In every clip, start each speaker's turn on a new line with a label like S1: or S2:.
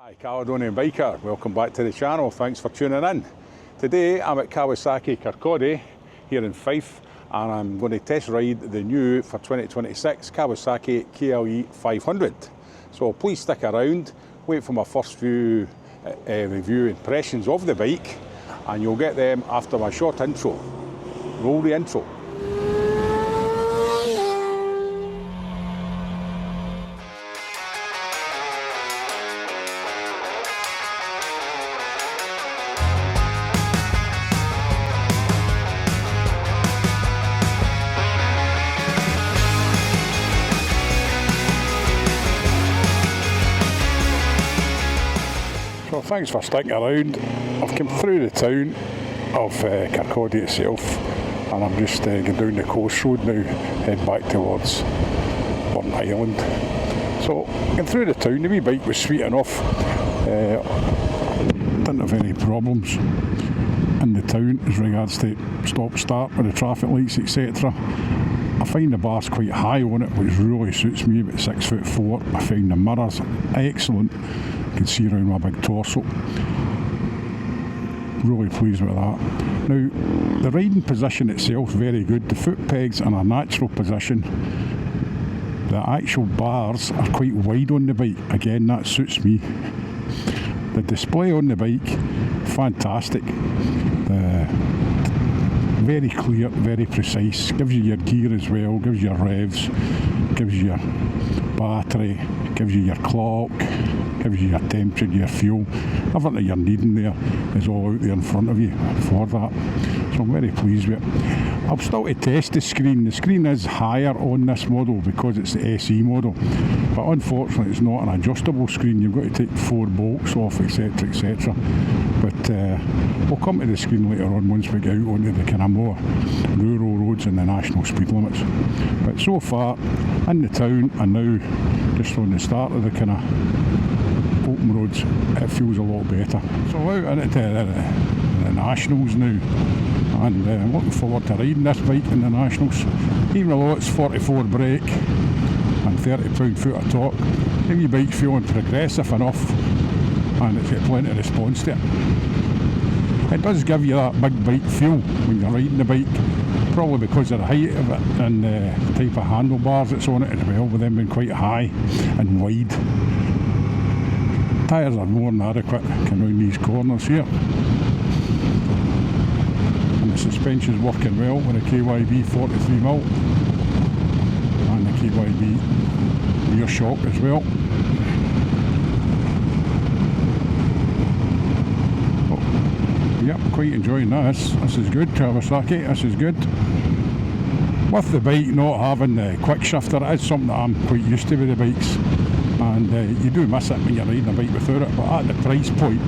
S1: Hi, Caledonian Biker, welcome back to the channel, thanks for tuning in. Today I'm at Kawasaki Kirkcaldy here in Fife and I'm going to test ride the new for 2026 Kawasaki KLE500. So please stick around, wait for my first few review impressions of the bike and you'll get them after my short intro. Roll the intro. So thanks for sticking around. I've come through the town of Kirkcaldy itself and I'm just going down the coast road now, head back towards Burn Island. So getting through the town, the wee bike was sweet enough. Didn't have any problems in the town as regards to stop start with the traffic lights etc. I find the bar's quite high on it, which really suits me, about 6'4". I find the mirrors excellent. You can see around my big torso. Really pleased with that. Now, the riding position itself very good. The foot pegs in a natural position. The actual bars are quite wide on the bike. Again, that suits me. The display on the bike, fantastic. Very clear, very precise. Gives you your gear as well, gives you your revs, gives you your battery, gives you your clock, gives you your temperature, your fuel. Everything that you're needing there is all out there in front of you for that. So I'm very pleased with it. I'm still to test the screen. The screen is higher on this model because it's the SE model. But unfortunately it's not an adjustable screen. You've got to take 4 bolts off, etc, etc. But we'll come to the screen later on once we get out onto the kind of more rural roads and the national speed limits. But so far in the town and now just on the start of the kind of open roads, it feels a lot better. So out into the nationals now, and I'm looking forward to riding this bike in the nationals. Even though it's 44 brake and 30 pound-foot of torque, the wee bike's feeling progressive enough and it's got plenty of response to it. It does give you that big bike feel when you're riding the bike, probably because of the height of it and the type of handlebars that's on it as well, with them being quite high and wide. Tyres are more than adequate coming around these corners here. And the suspension's working well with the KYB 43mm and the KYB rear shock as well. Oh, yep, quite enjoying this. This is good, Kawasaki, this is good. With the bike not having the quick shifter, it is something that I'm quite used to with the bikes. And you do miss it when you're riding a bike without it, but at the price point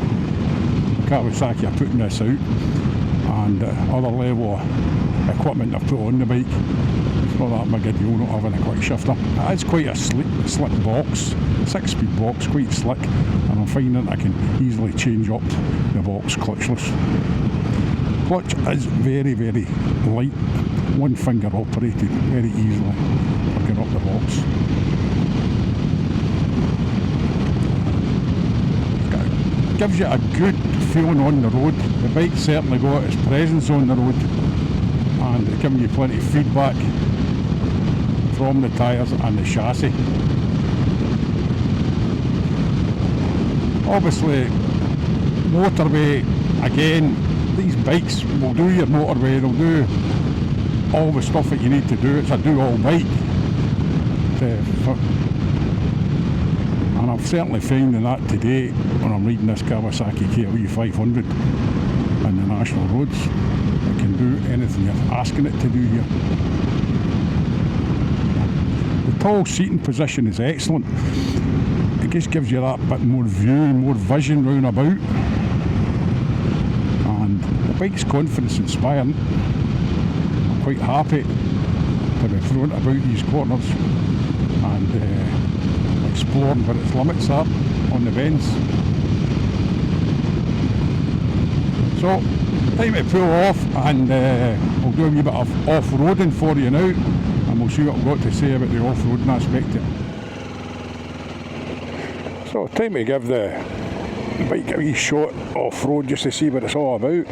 S1: Kawasaki are putting this out and other level of equipment they've put on the bike, it's not that big a deal not having a quick shifter. It is quite a slick box, 6-speed box, quite slick, and I'm finding I can easily change up the box clutchless. Clutch is very, very light, one finger operated very easily for getting up the box. Gives you a good feeling on the road. The bike certainly got its presence on the road and it's giving you plenty of feedback from the tyres and the chassis. Obviously motorway, again, these bikes will do your motorway, they'll do all the stuff that you need to do. It's a do-all bike. And I'm certainly finding that today when I'm riding this Kawasaki KLE500 in the national roads. It can do anything you're asking it to do here. The tall seating position is excellent. It just gives you that bit more view and more vision round about. And the bike's confidence inspiring. I'm quite happy to be thrown about these corners and exploring where its limits are on the bends. So, time to pull off and we'll do a wee bit of off-roading for you now and we'll see what I've got to say about the off-roading aspect of it. So time to give the Bike a wee shot off-road just to see what it's all about.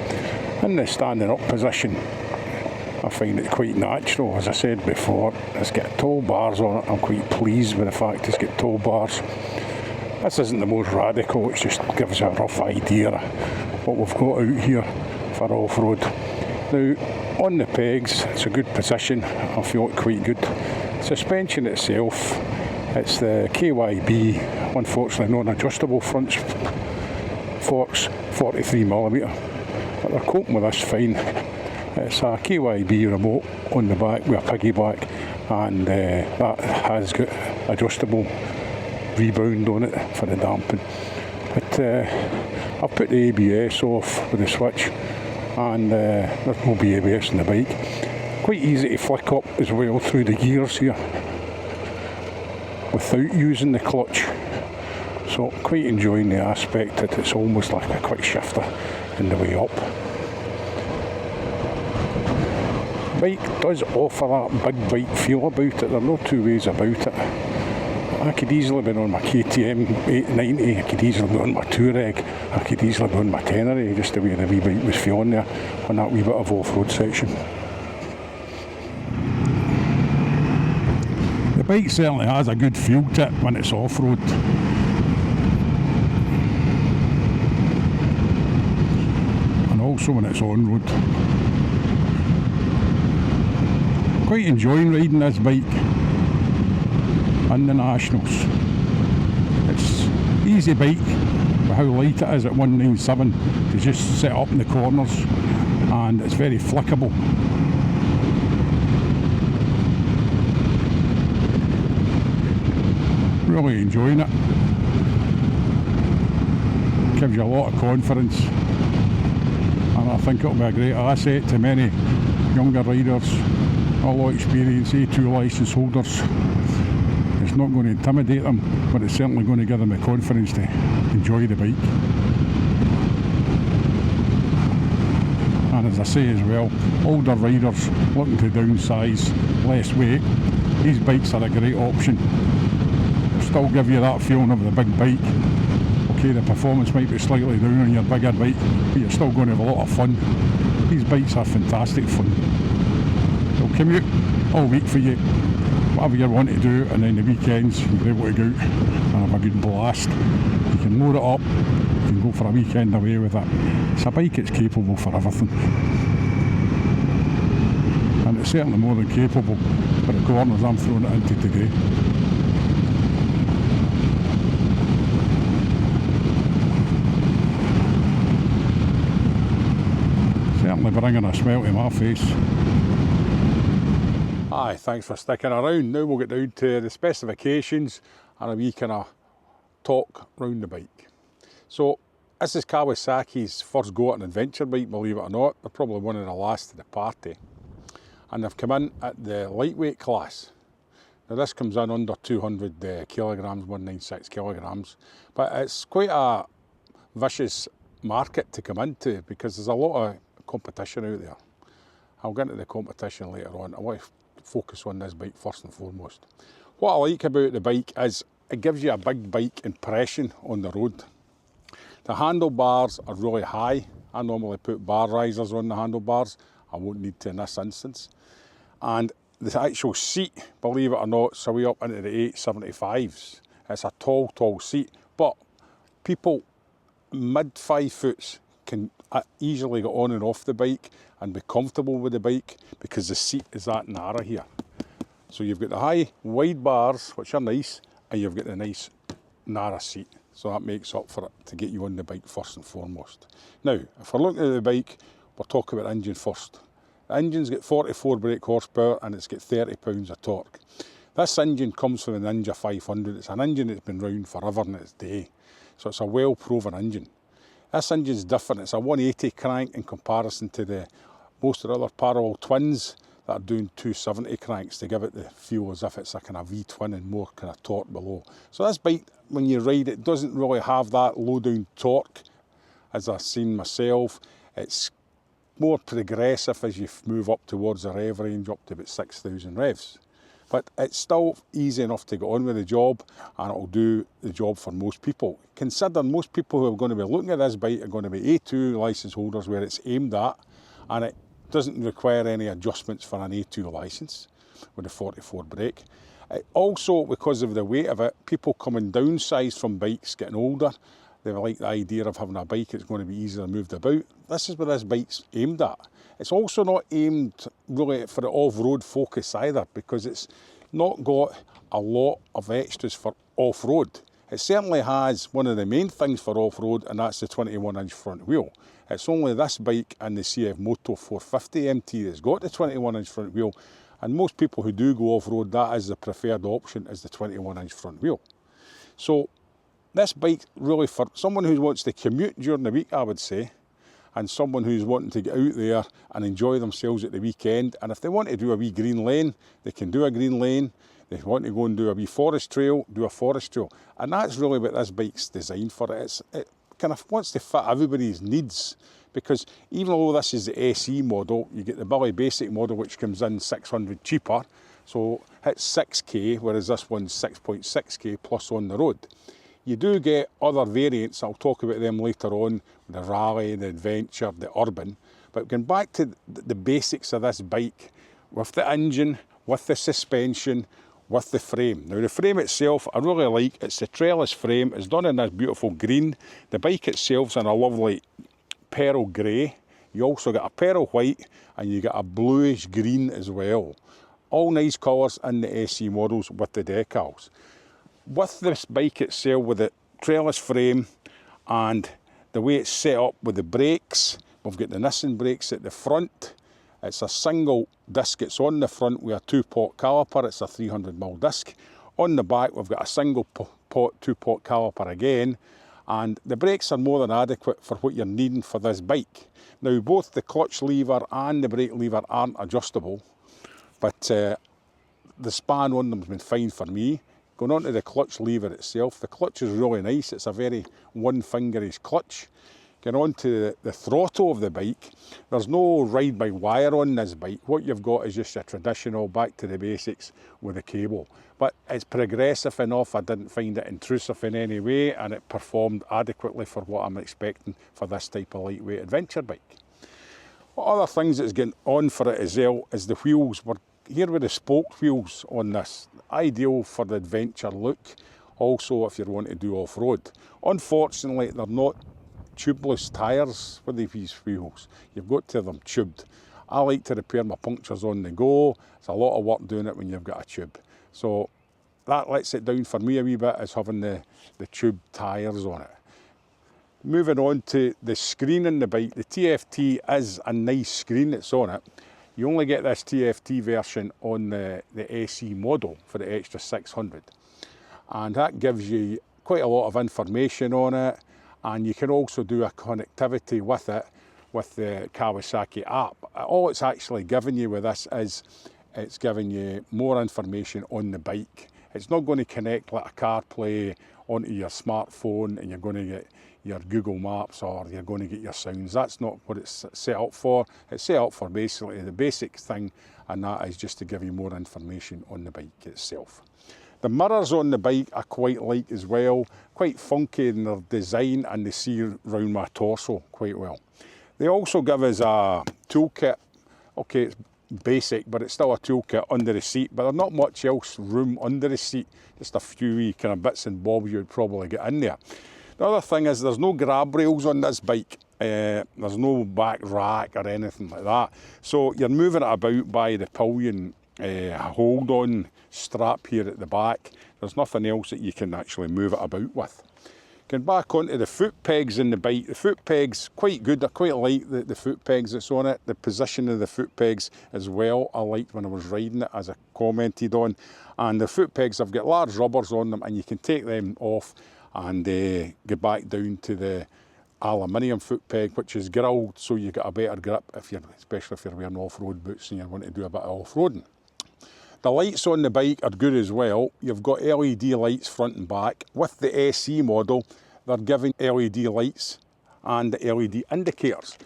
S1: In the standing up position, I find it quite natural. As I said before, it's got tall bars on it. I'm quite pleased with the fact it's got tall bars. This isn't the most radical, it just gives you a rough idea of what we've got out here for off-road. Now, on the pegs, it's a good position. I feel it quite good. Suspension itself, it's the KYB, unfortunately non-adjustable front forks, 43mm, but they're coping with this fine. It's a KYB remote on the back with a piggyback, and that has got adjustable rebound on it for the damping. But I've put the ABS off with the switch, and there's no ABS on the bike. Quite easy to flick up as well through the gears here without using the clutch. So quite enjoying the aspect that it's almost like a quick shifter in the way up. Bike does offer that big bike feel about it. There are no two ways about it. I could easily be on my KTM 890, I could easily be on my Touareg, I could easily be on my Tenere, just the way the wee bike was feeling there on that wee bit of off-road section. The bike certainly has a good feel to it when it's off-road. And also when it's on-road. Quite enjoying riding this bike and the Nationals. It's easy bike with how light it is at 197 to just set up in the corners, and it's very flickable. Really enjoying it. Gives you a lot of confidence, and I think it'll be a great asset to many younger riders, a lot of experience, A2 licence holders. It's not going to intimidate them, but it's certainly going to give them the confidence to enjoy the bike. And as I say as well, older riders looking to downsize, less weight, these bikes are a great option. Still give you that feeling of the big bike. Okay, the performance might be slightly down on your bigger bike, but you're still going to have a lot of fun. These bikes are fantastic fun. They'll commute all week for you, whatever you want to do, and then the weekends you'll be able to go out and have a good blast. You can load it up, you can go for a weekend away with it. It's a bike that's capable for everything. And it's certainly more than capable for the corners I'm throwing it into today. Certainly bringing a smile to my face. Aye, thanks for sticking around. Now we'll get down to the specifications and a wee kind of talk round the bike. So this is Kawasaki's first go at an adventure bike, believe it or not. They're probably one of the last to the party. And they've come in at the lightweight class. Now this comes in under 200 kilograms, 196 kilograms. But it's quite a vicious market to come into because there's a lot of competition out there. I'll get into the competition later on. I want to focus on this bike first and foremost. What I like about the bike is it gives you a big bike impression on the road. The handlebars are really high. I normally put bar risers on the handlebars. I won't need to in this instance. And the actual seat, believe it or not, is way up into the 875s. It's a tall seat, but people mid 5 foots can easily get on and off the bike and be comfortable with the bike because the seat is that narrow here. So you've got the high wide bars, which are nice, and you've got the nice narrow seat. So that makes up for it to get you on the bike first and foremost. Now, if we're looking at the bike, we'll talk about engine first. The engine's got 44 brake horsepower and it's got 30 pounds of torque. This engine comes from the Ninja 500. It's an engine that's been around forever in its day. So it's a well-proven engine. This engine's different. It's a 180 crank in comparison to the most of the other parallel twins that are doing 270 cranks to give it the feel as if it's a kind of V-twin and more kind of torque below. So this bike, when you ride it, doesn't really have that low-down torque as I've seen myself. It's more progressive as you move up towards the rev range, up to about 6,000 revs. but it's still easy enough to get on with the job, and it'll do the job for most people. Consider most people who are going to be looking at this bike are going to be A2 licence holders where it's aimed at, and it doesn't require any adjustments for an A2 licence with a 44 brake. Also, because of the weight of it, people coming downsized from bikes, getting older, they like the idea of having a bike that's going to be easier moved about. This is where this bike's aimed at. It's also not aimed really for the off-road focus either, because it's not got a lot of extras for off-road. It certainly has one of the main things for off-road, and that's the 21-inch front wheel. It's only this bike and the CF Moto 450 MT that's got the 21-inch front wheel, and most people who do go off-road, that is the preferred option, is the 21-inch front wheel. So this bike really for someone who wants to commute during the week, I would say, and someone who's wanting to get out there and enjoy themselves at the weekend. And if they want to do a wee green lane, they can do a green lane. They want to go and do a wee forest trail, do a forest trail. And that's really what this bike's designed for. It kind of wants to fit everybody's needs, because even though this is the SE model, you get the Billy Basic model, which comes in 600 cheaper. So it's 6k, whereas this one's 6.6k plus on the road. You do get other variants, I'll talk about them later on, the rally, the adventure, the urban. But going back to the basics of this bike, with the engine, with the suspension, with the frame. Now the frame itself, I really like. It's the trellis frame. It's done in this beautiful green. The bike itself's in a lovely pearl grey. You also get a pearl white, and you get a bluish green as well. All nice colours in the SE models with the decals. With this bike itself, with the trellis frame and the way it's set up with the brakes, we've got the Nissan brakes at the front. It's a single disc. It's on the front with a 2-pot caliper. It's a 300mm disc. On the back, we've got a single pot 2-pot caliper again. And the brakes are more than adequate for what you're needing for this bike. Now, both the clutch lever and the brake lever aren't adjustable, but the span on them has been fine for me. Going on to the clutch lever itself, the clutch is really nice. It's a very one-fingerish clutch. Going on to the throttle of the bike, there's no ride-by-wire on this bike. What you've got is just a traditional back to the basics with a cable. But it's progressive enough, I didn't find it intrusive in any way, and it performed adequately for what I'm expecting for this type of lightweight adventure bike. What other things that's going on for it as well is the wheels. We're here with the spoke wheels on this, ideal for the adventure look, also if you want to do off-road. Unfortunately, they're not tubeless tyres with these wheels. You've got to have them tubed. I like to repair my punctures on the go. It's a lot of work doing it when you've got a tube. So that lets it down for me a wee bit, is having the tube tyres on it. Moving on to the screen in the bike, the TFT is a nice screen that's on it. You only get this TFT version on the SE model for the extra 600. And that gives you quite a lot of information on it. And you can also do a connectivity with it with the Kawasaki app. All it's actually giving you with this is it's giving you more information on the bike. It's not going to connect like a CarPlay onto your smartphone and you're going to get your Google Maps or you're going to get your sounds. That's not what it's set up for. It's set up for basically the basic thing, and that is just to give you more information on the bike itself. The mirrors on the bike I quite like as well, quite funky in their design, and they see around my torso quite well. They also give us a toolkit. Okay, it's basic, but it's still a toolkit under the seat, but there's not much else room under the seat, just a few wee kind of bits and bobs you'd probably get in there. The other thing is there's no grab rails on this bike. There's no back rack or anything like that. So you're moving it about by the pillion hold-on strap here at the back. There's nothing else that you can actually move it about with. Going back onto the foot pegs in the bike, the foot pegs quite good. I quite like the foot pegs that's on it. The position of the foot pegs as well, I liked when I was riding it, as I commented on. And the foot pegs have got large rubbers on them, and you can take them off and get back down to the aluminium foot peg, which is grilled, so you get a better grip, especially if you're wearing off-road boots and you want to do a bit of off-roading. The lights on the bike are good as well. You've got LED lights front and back. With the SE model, they're giving LED lights and LED indicators.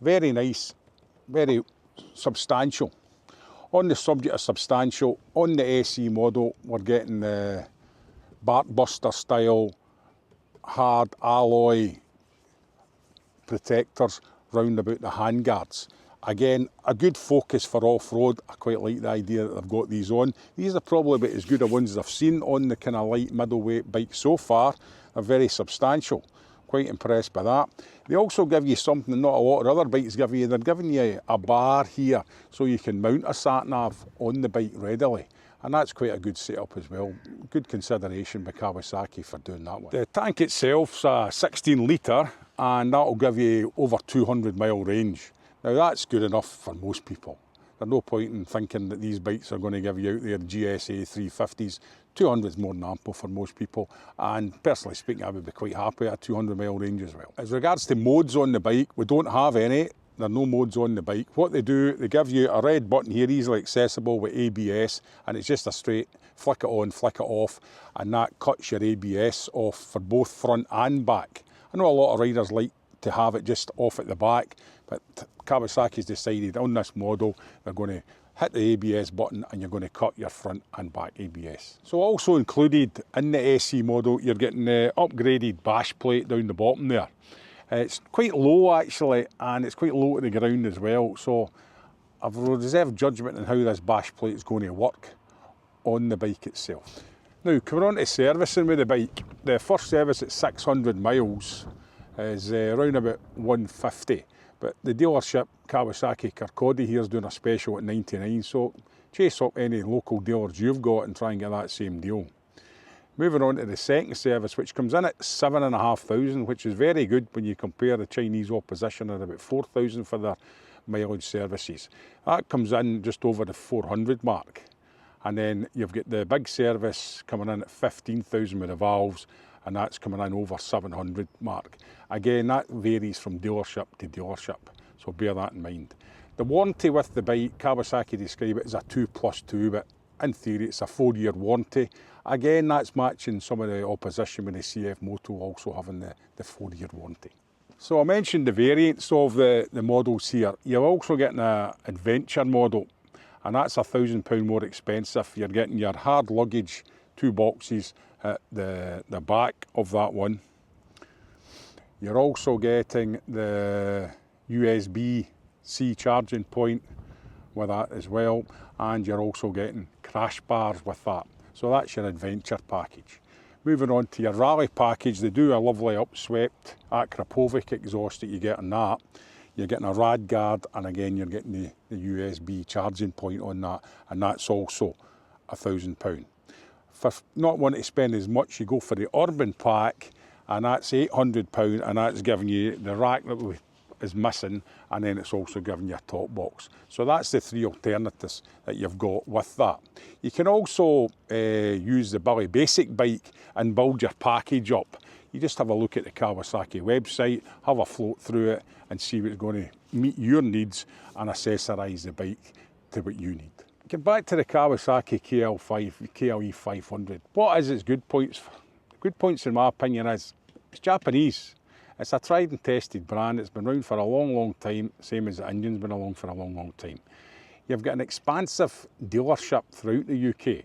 S1: Very nice, very substantial. On the subject of substantial, on the SE model, we're getting the Barkbuster style hard alloy protectors round about the handguards. Again, a good focus for off-road. I quite like the idea that they've got these on. These are probably about as good a ones as I've seen on the kind of light middleweight bike so far. They're very substantial. Quite impressed by that. They also give you something not a lot of other bikes give you. They're giving you a bar here so you can mount a sat-nav on the bike readily. And that's quite a good setup as well. Good consideration by Kawasaki for doing that one. The tank itself's a 16 litre and that'll give you over 200 mile range. Now that's good enough for most people. There's no point in thinking that these bikes are going to give you out there GSA 350s. 200 is more than ample for most people, and personally speaking I would be quite happy at a 200 mile range as well. As regards to modes on the bike, we don't have any. There are no modes on the bike. What they do, they give you a red button here, easily accessible with ABS, and it's just a straight flick it on, flick it off, and that cuts your ABS off for both front and back. I know a lot of riders like to have it just off at the back, but Kawasaki's decided on this model they're going to hit the ABS button and you're going to cut your front and back ABS. So also included in the SE model, you're getting the upgraded bash plate down the bottom there. It's quite low actually, and it's quite low to the ground as well, so I've reserved judgment on how this bash plate is going to work on the bike itself. Now coming on to servicing with the bike, the first service at 600 miles is around about 150. But the dealership, Kawasaki Kirkcaldy here, is doing a special at 99, so chase up any local dealers you've got and try and get that same deal. Moving on to the second service, which comes in at 7,500, which is very good when you compare the Chinese opposition at about 4,000 for their mileage services. That comes in just over the 400 mark. And then you've got the big service coming in at 15,000 with the valves, and that's coming in over 700 mark. Again, that varies from dealership to dealership, so bear that in mind. The warranty with the bike, Kawasaki describe it as a 2+2, but in theory it's a 4-year warranty. Again, that's matching some of the opposition with the CF Moto also having the 4-year warranty. So I mentioned the variants of the models here. You're also getting an adventure model, and that's £1,000 more expensive. You're getting your hard luggage 2 boxes at the back of that one. You're also getting the USB-C charging point with that as well, and you're also getting crash bars with that. So that's your adventure package. Moving on to your rally package, they do a lovely upswept Akrapovic exhaust that you get on that. You're getting a rad guard, and again you're getting the USB charging point on that, and that's also £1,000. For not wanting to spend as much, you go for the Urban Pack, and that's £800, and that's giving you the rack that is missing, and then it's also giving you a top box. So that's the 3 alternatives that you've got with that. You can also use the Billy Basic bike and build your package up. You just have a look at the Kawasaki website, have a float through it, and see what's going to meet your needs and accessorise the bike to what you need. Get back to the Kawasaki KLE500. What is its good points? Good points in my opinion is it's Japanese. It's a tried and tested brand. It's been around for a long time, same as the engine's been along for a long time. You've got an expansive dealership throughout the UK.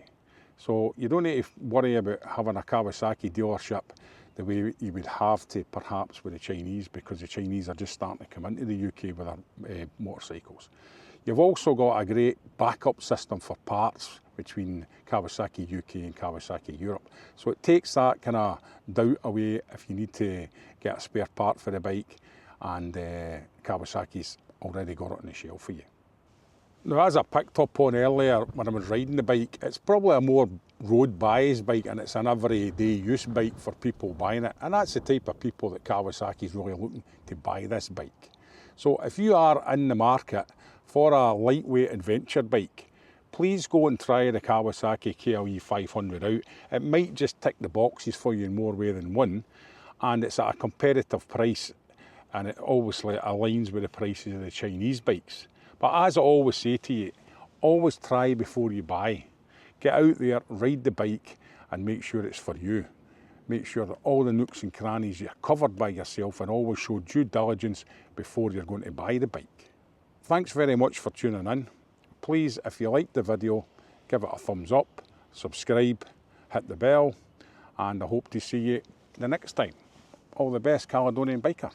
S1: So you don't need to worry about having a Kawasaki dealership the way you would have to perhaps with the Chinese, because the Chinese are just starting to come into the UK with their motorcycles. You've also got a great backup system for parts between Kawasaki UK and Kawasaki Europe. So it takes that kind of doubt away if you need to get a spare part for the bike, and Kawasaki's already got it on the shelf for you. Now, as I picked up on earlier when I was riding the bike, it's probably a more road biased bike, and it's an everyday use bike for people buying it. And that's the type of people that Kawasaki's really looking to buy this bike. So if you are in the market for a lightweight adventure bike, please go and try the Kawasaki KLE500 out. It might just tick the boxes for you in more ways than one, and it's at a competitive price, and it obviously aligns with the prices of the Chinese bikes. But as I always say to you, always try before you buy. Get out there, ride the bike, and make sure it's for you. Make sure that all the nooks and crannies are covered by yourself, and always show due diligence before you're going to buy the bike. Thanks very much for tuning in. Please, if you liked the video, give it a thumbs up, subscribe, hit the bell, and I hope to see you the next time. All the best, Caledonian Biker.